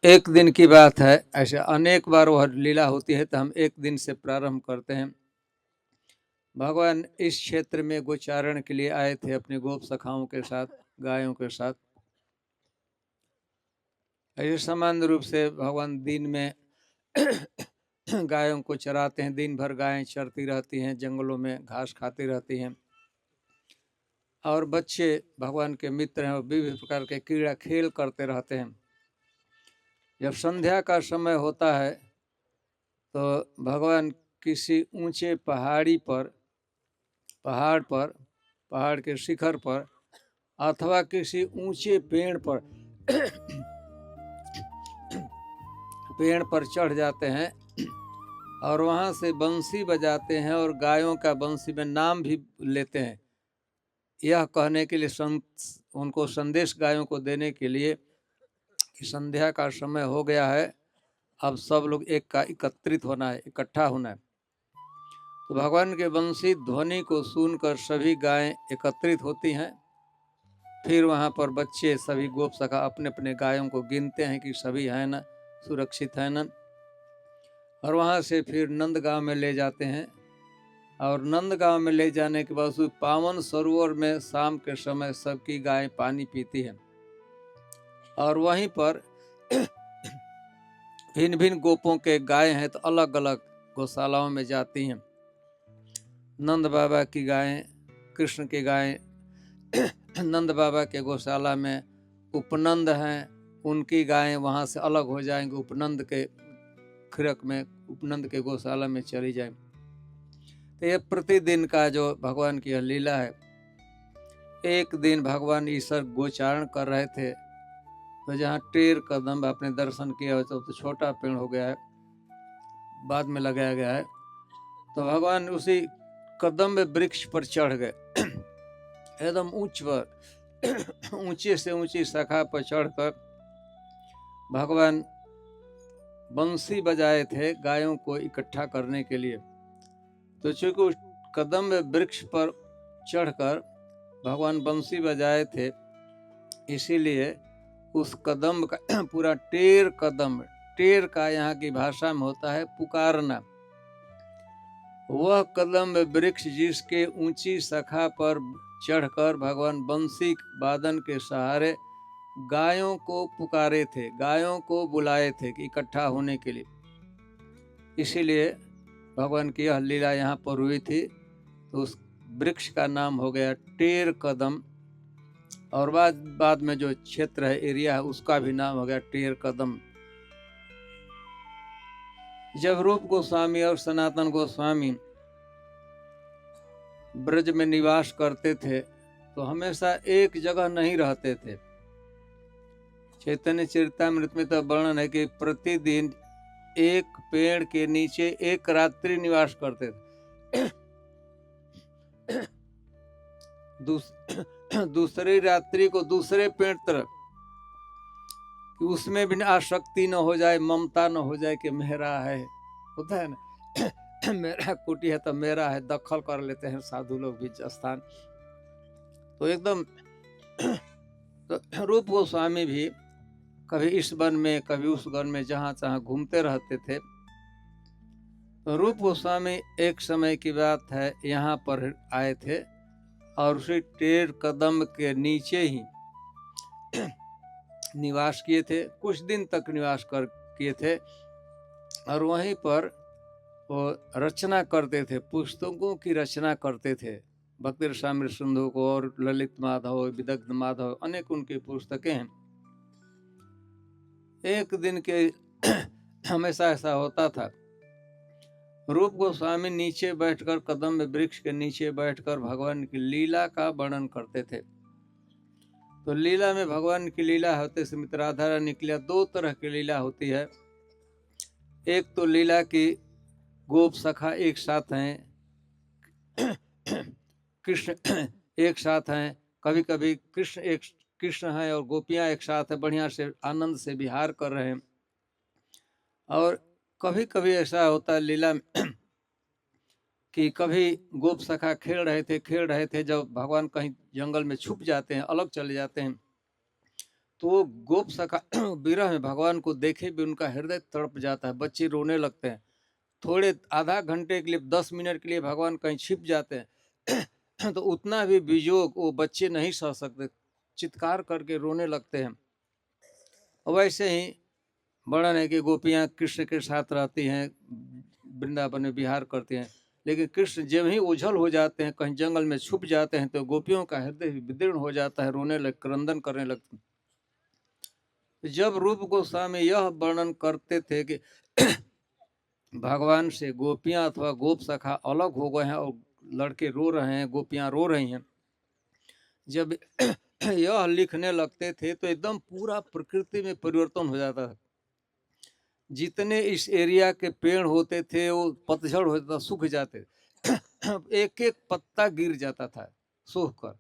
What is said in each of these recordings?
एक दिन की बात है, ऐसे अनेक बार वह लीला होती है, तो हम एक दिन से प्रारंभ करते हैं। भगवान इस क्षेत्र में गोचारण के लिए आए थे अपने गोप सखाओं के साथ, गायों के साथ। ऐसे सामान्य रूप से भगवान दिन में गायों को चराते हैं। दिन भर गायें चरती रहती हैं, जंगलों में घास खाती रहती हैं, और बच्चे भगवान के मित्र हैं और विभिन्न प्रकार के क्रीड़ा खेल करते रहते हैं। जब संध्या का समय होता है तो भगवान किसी ऊंचे पहाड़ के शिखर पर अथवा किसी ऊंचे पेड़ पर चढ़ जाते हैं और वहां से बंसी बजाते हैं और गायों का बंसी में नाम भी लेते हैं, यह कहने के लिए उनको संदेश गायों को देने के लिए कि संध्या का समय हो गया है, अब सब लोग एकत्रित होना है, इकट्ठा होना है। तो भगवान के बंसी ध्वनि को सुनकर सभी गायें एकत्रित होती हैं। फिर वहाँ पर बच्चे सभी गोप सखा अपने अपने गायों को गिनते हैं कि सभी हैं ना, सुरक्षित है ना, और वहाँ से फिर नंदगांव में ले जाते हैं। और नंदगांव में ले जाने के बाद उस पावन सरोवर में शाम के समय सबकी गायें पानी पीती हैं, और वहीं पर भिन्न भिन्न गोपों के गाय हैं तो अलग अलग गौशालाओं में जाती हैं। नंद बाबा की गायें, कृष्ण की गायें नंद बाबा के गौशाला में उपनंद हैं, उनकी गायें वहाँ से अलग हो जाएंगी, उपनंद के खिरक में, उपनंद के गौशाला में चली जाए। तो ये प्रतिदिन का जो भगवान की लीला है। एक दिन भगवान ईश्वर गोचारण कर रहे थे, तो जहाँ टेर कदम आपने दर्शन किया हो तो छोटा पेड़ हो गया है, बाद में लगाया गया है। तो भगवान उसी कदम वृक्ष पर चढ़ गए एकदम ऊंचे से ऊंची शाखा पर चढ़कर भगवान बंसी बजाए थे गायों को इकट्ठा करने के लिए। तो चूंकि उस कदम वृक्ष पर चढ़कर भगवान बंसी बजाए थे, इसीलिए उस कदम का पूरा टेर का यहाँ की भाषा में होता है पुकारना। वह कदम वृक्ष जिसके ऊंची शाखा पर चढ़कर भगवान बंसी वादन के सहारे गायों को पुकारे थे, गायों को बुलाए थे कि इकट्ठा होने के लिए। इसीलिए भगवान की यह लीला यहाँ पर हुई थी। तो उस वृक्ष का नाम हो गया टेर कदम, और बाद में जो क्षेत्र है, एरिया है, उसका भी नाम हो गया टेर कदम। जब रूप गोस्वामी और सनातन गोस्वामी ब्रज में निवास करते थे तो हमेशा एक जगह नहीं रहते थे। चैतन्य चरितामृत में तो वर्णन है कि प्रतिदिन एक पेड़ के नीचे एक रात्रि निवास करते थे। दूसरी रात्रि को दूसरे पेड़ तरफ, कि उसमें भी आसक्ति न हो जाए, ममता न हो जाए कि मेरा है, होता है ना मेरा कुटी है तो मेरा है, दखल कर लेते हैं साधु लोग भी स्थान। तो एकदम तो रूप गोस्वामी भी कभी इस वन में कभी उस वन में जहाँ तहाँ घूमते रहते थे। तो रूप गोस्वामी एक समय की बात है, यहाँ पर आए थे और उसी टेर कदम के नीचे ही निवास किए थे, कुछ दिन तक निवास किए थे, और वहीं पर वो रचना करते थे, पुस्तकों की रचना करते थे। भक्ति रसामृत सिंधु को और ललित माधव, विदग्ध माधव, अनेक उनकी पुस्तकें हैं। एक दिन के हमेशा ऐसा होता था, रूप गोस्वामी नीचे बैठकर, कदम वृक्ष के नीचे बैठकर भगवान की लीला का वर्णन करते थे। तो लीला में भगवान की लीला होते समय राधा रानी की लीला, दो तरह की लीला होती है। एक तो लीला की गोप सखा एक साथ हैं, कृष्ण एक साथ हैं, कभी कभी कृष्ण हैं और गोपियां एक साथ हैं, बढ़िया से आनंद से विहार कर रहे हैं। और कभी कभी ऐसा होता है लीला में कि कभी गोप सखा खेल रहे थे, जब भगवान कहीं जंगल में छुप जाते हैं, अलग चले जाते हैं, तो वो गोप सखा विरह में भगवान को देखे भी उनका हृदय तड़प जाता है, बच्चे रोने लगते हैं। थोड़े आधा घंटे के लिए 10 मिनट के लिए भगवान कहीं छिप जाते हैं तो उतना भी वियोग वो बच्चे नहीं सह सकते, चित्कार करके रोने लगते हैं। वैसे ही वर्णन है कि गोपियाँ कृष्ण के साथ रहती हैं, वृंदावन में विहार करती हैं, लेकिन कृष्ण जब ही उछल हो जाते हैं, कहीं जंगल में छुप जाते हैं, तो गोपियों का हृदय विदीर्ण हो जाता है, रोने लग क्रंदन करने लगते हैं। जब रूप गोस्वामी यह वर्णन करते थे कि भगवान से गोपियां अथवा गोप सखा अलग हो गए हैं और लड़के रो रहे हैं, गोपियां रो रही हैं, जब यह लिखने लगते थे तो एकदम पूरा प्रकृति में परिवर्तन हो जाता था। जितने इस एरिया के पेड़ होते थे वो पतझड़ होता था, सूख जाते एक एक पत्ता गिर जाता था सूख कर।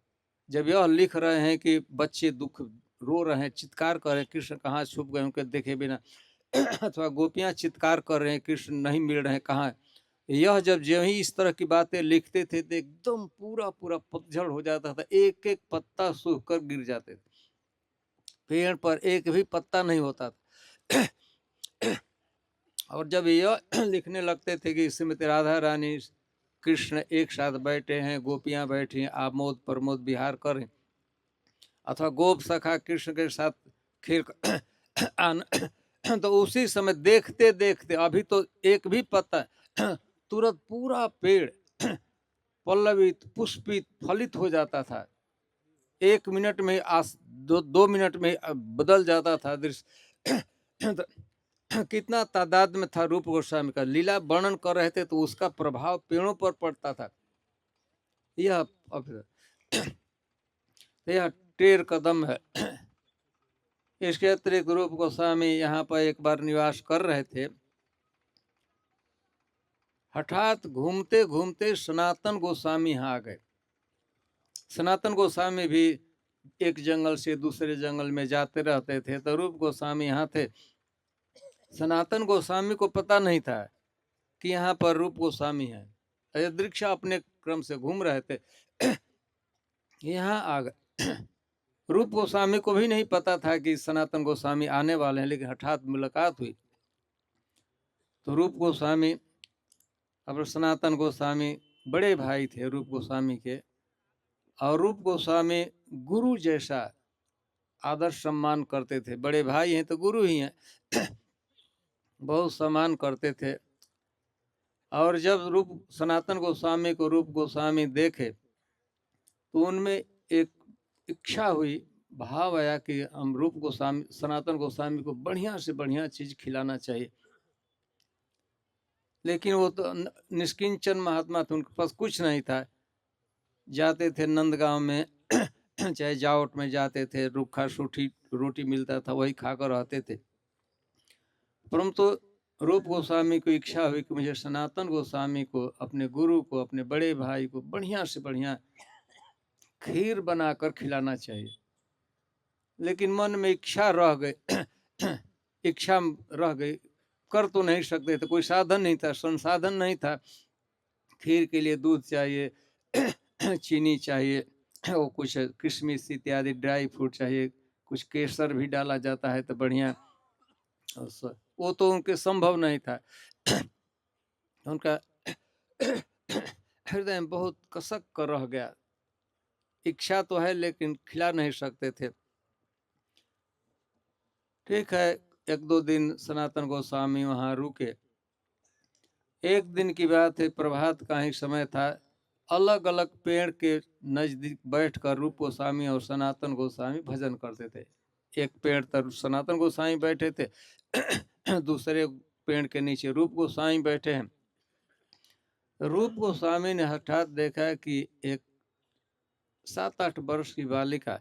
जब यह लिख रहे हैं कि बच्चे दुख रो रहे हैं, चित्कार कर रहे हैं, कृष्ण कहाँ छुप गए उनके देखे बिना, अथवा गोपियां चित्कार कर रहे हैं, कृष्ण नहीं मिल रहे हैं कहाँ है, यह जब ही इस तरह की बातें लिखते थे तो एकदम पूरा पूरा पतझड़ हो जाता था, एक एक पत्ता सूख कर गिर जाते थे, पेड़ पर एक भी पत्ता नहीं होता था। और जब यह लिखने लगते थे कि श्रीमती राधा रानी कृष्ण एक साथ बैठे हैं, गोपियां बैठी हैं, आमोद प्रमोद विहार करें, अथवा गोप सखा कृष्ण के साथ खेल तो उसी समय देखते देखते, अभी तो एक भी पत्ता, तुरंत पूरा पेड़ पल्लवित पुष्पित फलित हो जाता था, 1 मिनट में दो मिनट में बदल जाता था दृश्य। कितना तादाद में था रूप गोस्वामी का, लीला वर्णन कर रहे थे तो उसका प्रभाव पेड़ों पर पड़ता था। यह यह टेर कदम है। इसके अतिरिक्त रूप गोस्वामी यहाँ पर एक बार निवास कर रहे थे, हठात घूमते घूमते सनातन गोस्वामी यहाँ आ गए। सनातन गोस्वामी भी एक जंगल से दूसरे जंगल में जाते रहते थे, तो रूप गोस्वामी यहाँ थे। सनातन गोस्वामी को पता नहीं था कि यहाँ पर रूप गोस्वामी है, अयोदृक्षा अपने क्रम से घूम रहे थे, यहाँ आ गए। रूप गोस्वामी को भी नहीं पता था कि सनातन गोस्वामी आने वाले हैं, लेकिन हठात मुलाकात हुई तो रूप गोस्वामी, अब सनातन गोस्वामी बड़े भाई थे रूप गोस्वामी के, और रूप गोस्वामी गुरु जैसा आदर सम्मान करते थे, बड़े भाई हैं तो गुरु ही हैं, बहुत सम्मान करते थे। और जब रूप सनातन गोस्वामी को रूप गोस्वामी देखे तो उनमें एक इच्छा हुई, भाव आया कि हम रूप गोस्वामी सनातन गोस्वामी को बढ़िया से बढ़िया चीज खिलाना चाहिए। लेकिन वो तो निष्किंचन महात्मा थे, उनके पास कुछ नहीं था। जाते थे नंदगांव में चाहे जावट में जाते थे, रूखा सूखी रोटी मिलता था वही खाकर रहते थे। परंतु रूप गोस्वामी को इच्छा हुई कि मुझे सनातन गोस्वामी को, अपने गुरु को, अपने बड़े भाई को बढ़िया से बढ़िया खीर बनाकर खिलाना चाहिए। लेकिन मन में इच्छा रह गई, इच्छा रह गई, कर तो नहीं सकते थे, कोई साधन नहीं था, संसाधन नहीं था। खीर के लिए दूध चाहिए, चीनी चाहिए, वो कुछ किशमिश इत्यादि ड्राई फ्रूट चाहिए, कुछ केसर भी डाला जाता है तो बढ़िया, वो तो उनके संभव नहीं था। उनका हृदय में बहुत कसक कर रह गया, इच्छा तो है लेकिन खिला नहीं सकते थे। ठीक है, एक दो दिन सनातन गोस्वामी वहाँ रुके। एक दिन की बात है, प्रभात का ही समय था, अलग अलग पेड़ के नजदीक बैठकर रूप गोस्वामी और सनातन गोस्वामी भजन करते थे। एक पेड़ पर सनातन गोस्वामी बैठे थे, दूसरे पेड़ के नीचे रूप गोस्वामी बैठे हैं। रूप गोस्वामी ने हठात देखा कि एक 7-8 वर्ष की बालिका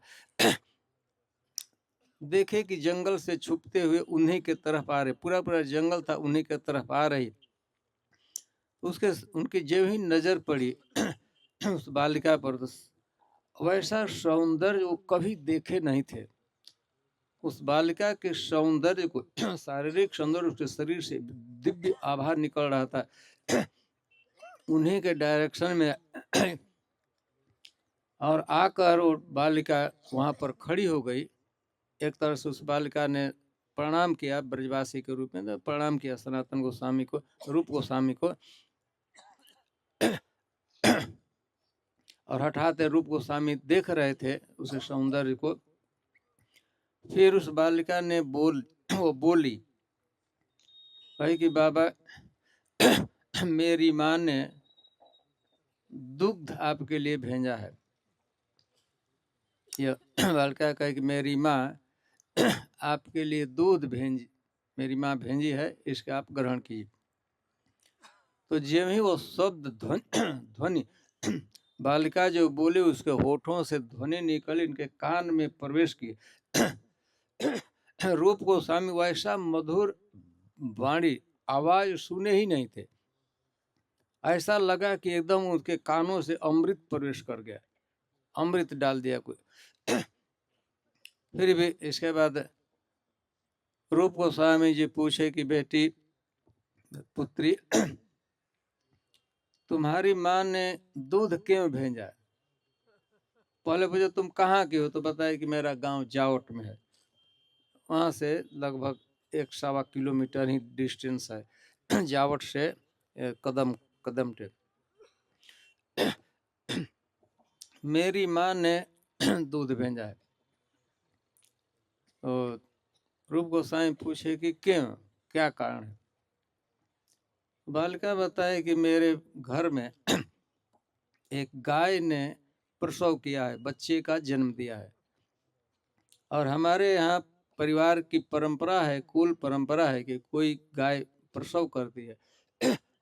देखे कि जंगल से छुपते हुए उन्हीं के तरफ आ रही, पूरा पूरा जंगल था उन्हीं के तरफ आ रही। उसके उनकी जब ही नजर पड़ी उस बालिका पर, तो वैसा सौंदर्य वो कभी देखे नहीं थे। उस बालिका के सौंदर्य को, शारीरिक सौंदर्य उसके शरीर से दिव्य आभा निकल रहा था, उन्हीं के डायरेक्शन में। और आकर वो बालिका वहां पर खड़ी हो गई, एक तरह से उस बालिका ने प्रणाम किया ब्रजवासी के रूप में, तो प्रणाम किया सनातन गोस्वामी को, रूप गोस्वामी को। और हठात रूप गोस्वामी देख रहे थे उस सौंदर्य को। फिर उस बालिका ने वो बोली, कही कि बाबा मेरी माँ ने दुग्ध आपके लिए भेजा है। यह बालिका कहे कि मेरी माँ आपके लिए दूध मेरी माँ भेजी है, इसके आप ग्रहण कीजिए। तो जब ही वो शब्द ध्वनि बालिका जो बोली, उसके होठों से ध्वनि निकली, इनके कान में प्रवेश की। रूप गोस्वामी वैसा मधुर वाणी आवाज सुने ही नहीं थे, ऐसा लगा कि एकदम उनके कानों से अमृत प्रवेश कर गया, अमृत डाल दिया कोई। फिर भी इसके बाद रूप गोस्वामी जी पूछे कि बेटी पुत्री, तुम्हारी माँ ने दूध क्यों भेजा? पहले पूछे तुम कहाँ की हो, तो बताया कि मेरा गांव जावट में है, वहाँ से लगभग 1-1.25 किलोमीटर ही डिस्टेंस है जावट से कदम कदम टेक। मेरी माँ ने दूध भेजा है। तो रूप गोस्वामी पूछे कि क्यों, क्या कारण है? बालिका बताए कि मेरे घर में एक गाय ने प्रसव किया है, बच्चे का जन्म दिया है, और हमारे यहाँ परिवार की परंपरा है, कुल परंपरा है कि कोई गाय प्रसव करती है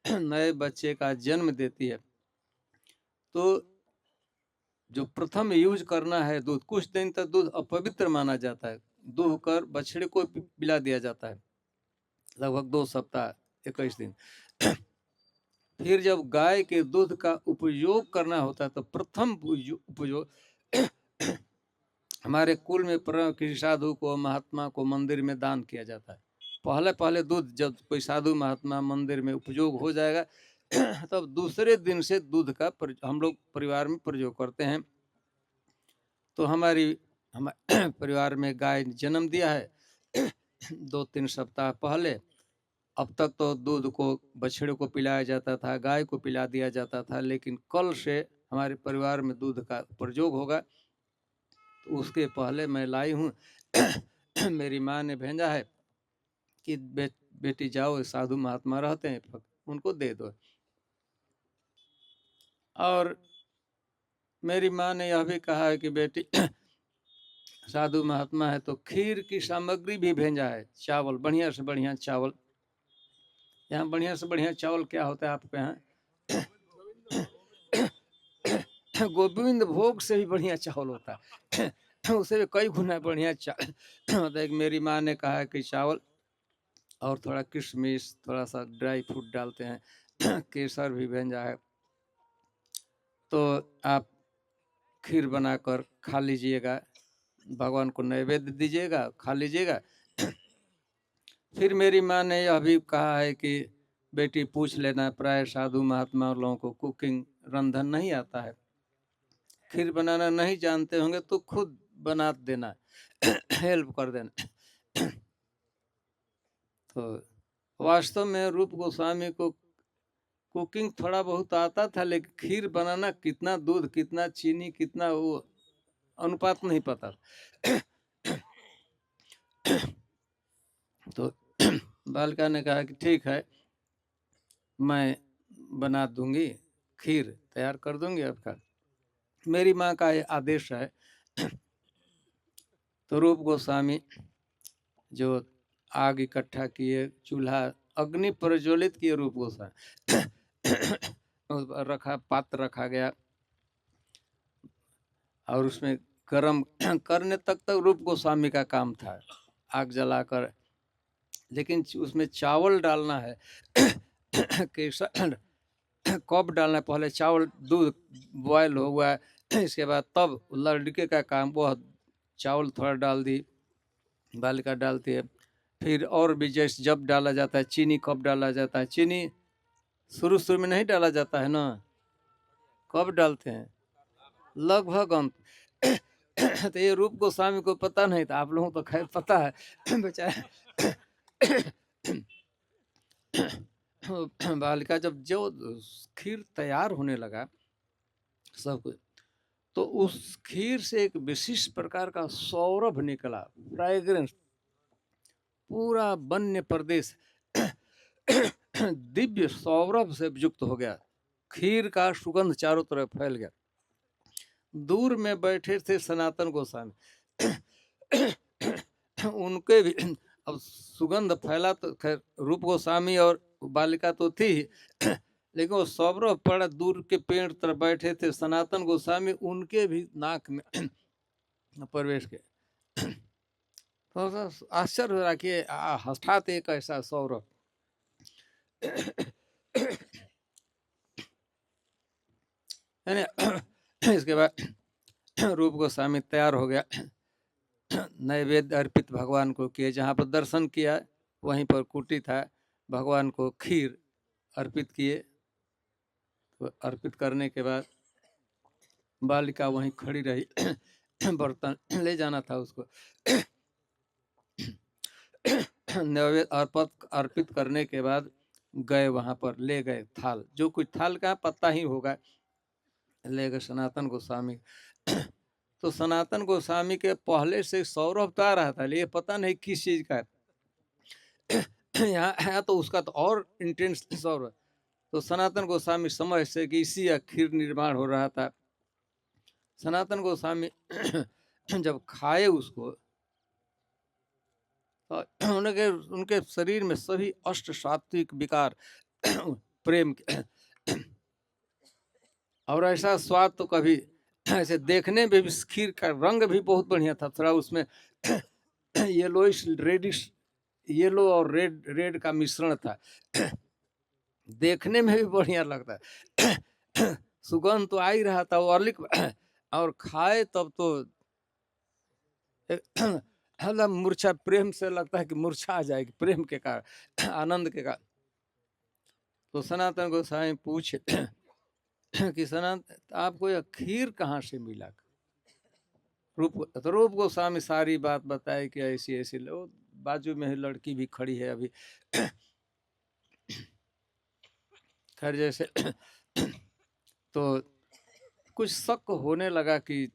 नए बच्चे का जन्म देती है, तो जो प्रथम यूज करना है दूध, कुछ दिन तक दूध अपवित्र माना जाता है, दूह कर बछड़े को पिला दिया जाता है, लगभग 2 सप्ताह 21 दिन। फिर जब गाय के दूध का उपयोग करना होता है, तो प्रथम उपयोग हमारे कुल में किसी साधु को, महात्मा को मंदिर में दान किया जाता है। पहले दूध जब कोई साधु महात्मा मंदिर में उपयोग हो जाएगा, तब दूसरे दिन से दूध का हम लोग परिवार में प्रयोग करते हैं। तो हमारे परिवार में गाय जन्म दिया है 2-3 सप्ताह पहले। अब तक तो दूध को बछड़े को पिलाया जाता था, गाय को पिला दिया जाता था, लेकिन कल से हमारे परिवार में दूध का प्रयोग होगा। तो उसके पहले मैं लाई हूँ मेरी माँ ने भेजा है कि बेटी जाओ, साधु महात्मा रहते हैं, उनको दे दो। और मेरी माँ ने यह भी कहा है कि बेटी साधु महात्मा है तो खीर की सामग्री भी भेजा है, चावल, बढ़िया से बढ़िया चावल। यहाँ बढ़िया से बढ़िया चावल क्या होता है आपके यहाँ? गोविंद भोग से भी बढ़िया चावल होता है उसे भी कई गुना बढ़िया चावल है। मेरी माँ ने कहा कि चावल और थोड़ा किशमिश, थोड़ा सा ड्राई फ्रूट डालते हैं केसर भी भेजा है, तो आप खीर बनाकर खा लीजिएगा, भगवान को नैवेद्य दीजिएगा, खा लीजिएगा। फिर मेरी माँ ने यह भी कहा है कि बेटी पूछ लेना, प्राय साधु महात्मा लोगों को कुकिंग, रंधन नहीं आता है, खीर बनाना नहीं जानते होंगे तो खुद बना देना हेल्प कर देना। तो वास्तव में रूप गोस्वामी को कुकिंग थोड़ा बहुत आता था, लेकिन खीर बनाना, कितना दूध, कितना चीनी, कितना वो अनुपात नहीं पता। तो बालिका ने कहा कि ठीक है, मैं बना दूंगी, खीर तैयार कर दूंगी आपका, मेरी माँ का ये आदेश है। तो रूप गोस्वामी जो आग इकट्ठा किए, चूल्हा अग्नि प्रज्वलित किए, रूप गोस्वामी रखा, पात्र रखा गया और उसमें गर्म करने तक रूप गोस्वामी का काम था, आग जलाकर। लेकिन उसमें चावल डालना है केसर कब डालना है, पहले चावल दूध बॉयल हो गया, इसके बाद तब लड़के का काम, वह चावल थोड़ा डाल दी, बालिका डालती है। फिर और भी जैसे जब डाला जाता है, चीनी कब डाला जाता है, चीनी शुरू में नहीं डाला जाता है ना, कब डालते हैं, लगभग तो ये रूप गोस्वामी को पता नहीं था, आप लोगों को तो खैर पता है। बेचारे बालिका जब जो खीर तैयार होने लगा सब कुछ, तो उस खीर से एक विशिष्ट प्रकार का सौरभ निकला, फ्रेग्रेंस, पूरा वन्य प्रदेश दिव्य सौरभ से युक्त हो गया। खीर का सुगंध चारों तरफ फैल गया। दूर में बैठे थे सनातन गोस्वामी, उनके भी अब सुगंध फैला तो खैर रूप गोस्वामी और बालिका तो थी ही, लेकिन वो सौरभ पड़ा, दूर के पेड़ तरफ बैठे थे सनातन गोस्वामी, उनके भी नाक में प्रवेश के। तो आश्चर्य हो रहा कि हठात एक ऐसा सौरभ। इसके बाद रूप गोस्वामी तैयार हो गया, नैवेद्य अर्पित भगवान को किए। जहाँ पर दर्शन किया वहीं पर कुटी था, भगवान को खीर अर्पित किए। तो अर्पित करने के बाद बालिका वहीं खड़ी रही, बर्तन ले जाना था उसको। नैवेद्य अर्पित करने के बाद गए, वहाँ पर ले गए थाल, जो कुछ थाल का पता ही होगा, ले गए सनातन गोस्वामी। तो सनातन गोस्वामी के पहले से सौरभ तो आ रहा था, लेकिन पता नहीं किस चीज का यहाँ है, तो उसका तो और इंटेंस सौरभ। तो सनातन गोस्वामी समझ से कि इसी या खीर निर्माण हो रहा था। सनातन गोस्वामी जब खाए उसको, तो उनके शरीर में सभी अष्ट सात्विक विकार प्रेम के, और ऐसा स्वाद तो कभी, ऐसे देखने में भी खीर का रंग भी बहुत बढ़िया था, थोड़ा उसमें येलोइश रेडिश, येलो और रेड का मिश्रण था, देखने में भी बढ़िया लगता है। सुगंध तो आ ही रहा था, वो अर्लिक, और खाए तब तो मतलब मूर्छा, प्रेम से लगता है कि मूर्छा आ जाएगी, प्रेम के कारण, आनंद के कारण। तो सनातन गोस्वामी पूछे कि सनातन आपको यह खीर कहाँ से मिला? रूप गोस्वामी सारी बात बताए कि ऐसी ऐसी, बाजू में ही लड़की भी खड़ी है अभी। खैर जैसे तो कुछ शक होने लगा कि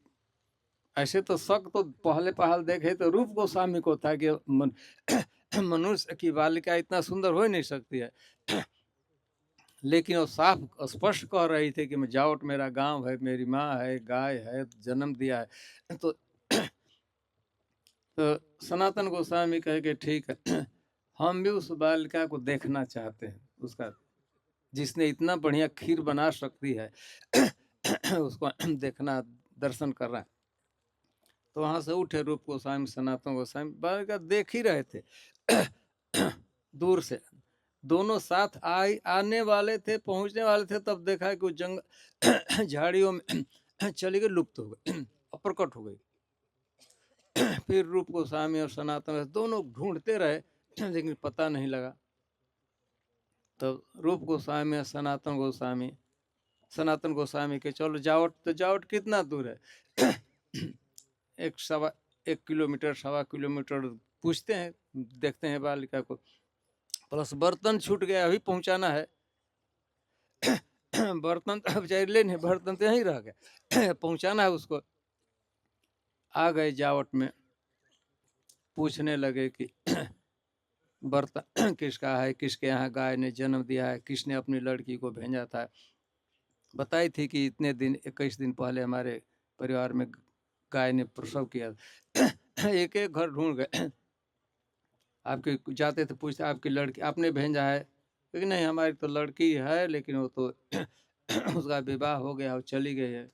ऐसे तो शक तो पहले पहल देखे तो रूप गोस्वामी को था कि मनुष्य की बालिका इतना सुंदर हो ही नहीं सकती है, लेकिन वो साफ स्पष्ट कह रही थी कि मैं जावट, मेरा गांव है, मेरी माँ है, गाय है, जन्म दिया है। तो सनातन गोस्वामी कहे कि ठीक है, हम भी उस बालिका को देखना चाहते हैं, उसका जिसने इतना बढ़िया खीर बना सकती है, उसको देखना, दर्शन करना। तो वहां से उठे रूप गोस्वामी, सनातन गोस्वामी बालिका देख ही रहे थे दूर से, दोनों साथ आने वाले थे, पहुंचने वाले थे, तब देखा कि जंगल झाड़ियों में चली गई, लुप्त हो गई, अप्रकट हो गई। फिर रूप गोस्वामी और सनातन दोनों ढूंढते रहे, लेकिन पता नहीं लगा। तो रूप गोस्वामी और सनातन गोस्वामी के चलो जावट, तो जावट कितना दूर है? 1 किलोमीटर, 1.25 किलोमीटर। पूछते हैं, देखते हैं बालिका को, प्लस बर्तन छूट गया, अभी पहुंचाना है। बर्तन तो अब ले नहीं, बर्तन तो यहीं रह गया, पहुंचाना है उसको। आ गए जावट में, पूछने लगे कि बर्तन किसका है, किसके यहाँ गाय ने जन्म दिया है, किसने अपनी लड़की को भेजा था। बताई थी कि इतने दिन, 21 दिन पहले हमारे परिवार में गाय ने प्रसव किया। एक एक घर ढूंढ गए, आपके जाते थे, पूछते आपकी लड़की आपने भेजा है? क्योंकि नहीं, हमारी तो लड़की है, लेकिन वो तो उसका विवाह हो गया और चली गई है।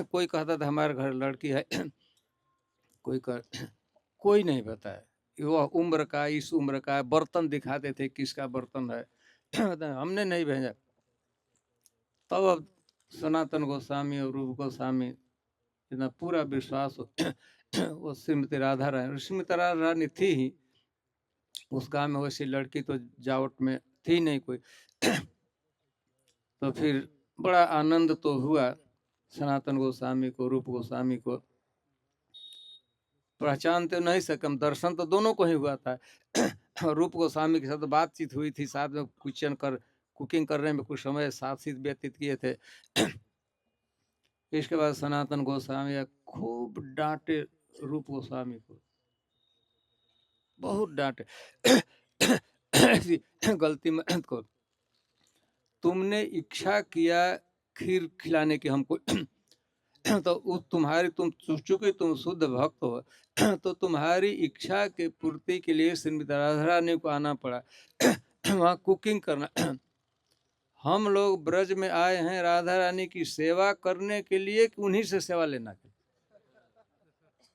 कोई कहता था हमारे घर लड़की है, कोई नहीं बताया, वह उम्र का, इस उम्र का, बर्तन दिखाते थे किसका बर्तन है, हमने नहीं भेजा। तब अब सनातन गोस्वामी और रूप गोस्वामी इतना पूरा विश्वास वो श्रीमती राधा रानी, श्रीमती राधा रानी थी ही उस गांव में, वैसी लड़की तो जावट में थी नहीं कोई। तो फिर बड़ा आनंद तो हुआ, सनातन गोस्वामी को, रूप गोस्वामी को पहचानते नहीं सके, हम दर्शन तो दोनों को ही हुआ था। रूप गोस्वामी के साथ बातचीत हुई थी, साथ में कुकिंग करने में कुछ समय साथ ही व्यतीत किए थे। इसके बाद सनातन गोस्वामी खूब डांटे रूप गोस्वामी को, बहुत डांटे। ऐसी गलती मत करो, तुमने इच्छा किया खीर खिलाने की हमको, तो तुम चूंकि तुम शुद्ध भक्त हो, तो तुम्हारी इच्छा के पूर्ति के लिए श्रीमती राधा रानी को आना पड़ा, वहाँ कुकिंग करना। हम लोग ब्रज में आए हैं राधा रानी की सेवा करने के लिए कि उन्हीं से सेवा लेना के,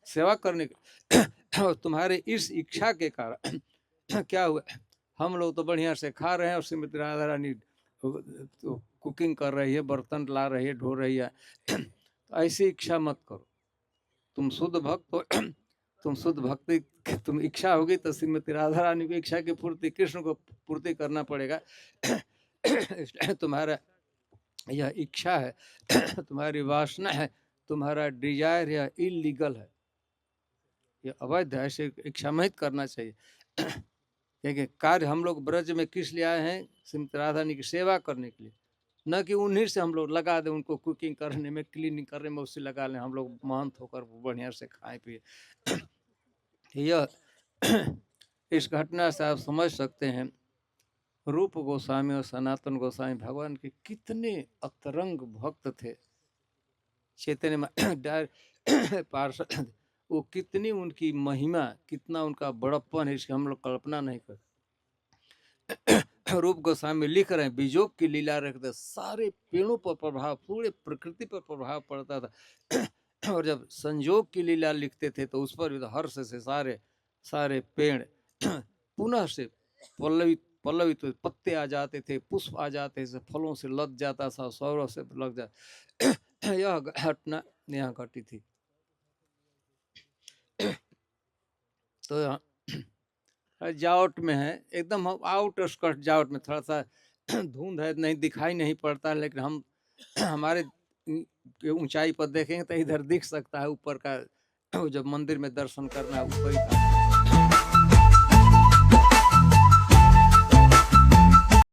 सेवा करने के। और तुम्हारे इस इच्छा के कारण क्या हुआ, हम लोग तो बढ़िया से खा रहे हैं और श्रीमती राधा रानी तो कुकिंग कर रही है, बर्तन ला रही है, ढो रही है। ऐसी इच्छा मत करो, तुम शुद्ध भक्त हो, तुम शुद्ध भक्ति, तुम इच्छा होगी तो श्रीमती राधा रानी की इच्छा की पूर्ति कृष्ण को पूर्ति करना पड़ेगा। इसलिए तुम्हारा यह इच्छा है, तुम्हारी वासना है, तुम्हारा डिजायर यह इलीगल है, ये अवैध है, ऐसे इच्छा मत करना चाहिए। क्योंकि कार्य हम लोग ब्रज में किस लिए आए हैं, श्रीमती राधा रानी की सेवा करने के लिए, न कि उन्हीं से हम लोग लगा दें, उनको कुकिंग करने में, क्लीनिंग करने में उससे लगा लें, हम लोग महंत होकर बढ़िया से खाएं पिए। यह इस घटना से आप समझ सकते हैं रूप गोस्वामी और सनातन गोस्वामी भगवान के कितने अतरंग भक्त थे। चैतन्य पार्षद, वो कितनी उनकी महिमा, कितना उनका बड़प्पन है, इसकी हम लोग कल्पना नहीं कर। रूप गोस्वामी लिख रहे हैं, बीजोग की लीला रखते, सारे पेड़ों पर प्रभाव, पूरे प्रकृति पर प्रभाव पड़ता था। और जब संजोग की लीला लिखते थे तो उस पर भी हर्ष से सारे पेड़ पुनः से पल्लवित पत्ते आ जाते थे, पुष्प आ जाते थे, फलों से लद जाता था, सौरभ से लग जाता। यह घटना यहाँ घटी थी। तो जावट में है, एकदम आउट स्कर्ट जावट में, थोड़ा सा धुंध है, नहीं दिखाई नहीं पड़ता, लेकिन हम हमारे ऊंचाई पर देखेंगे तो इधर दिख सकता है ऊपर का, जब मंदिर में दर्शन करना ऊपर ही था।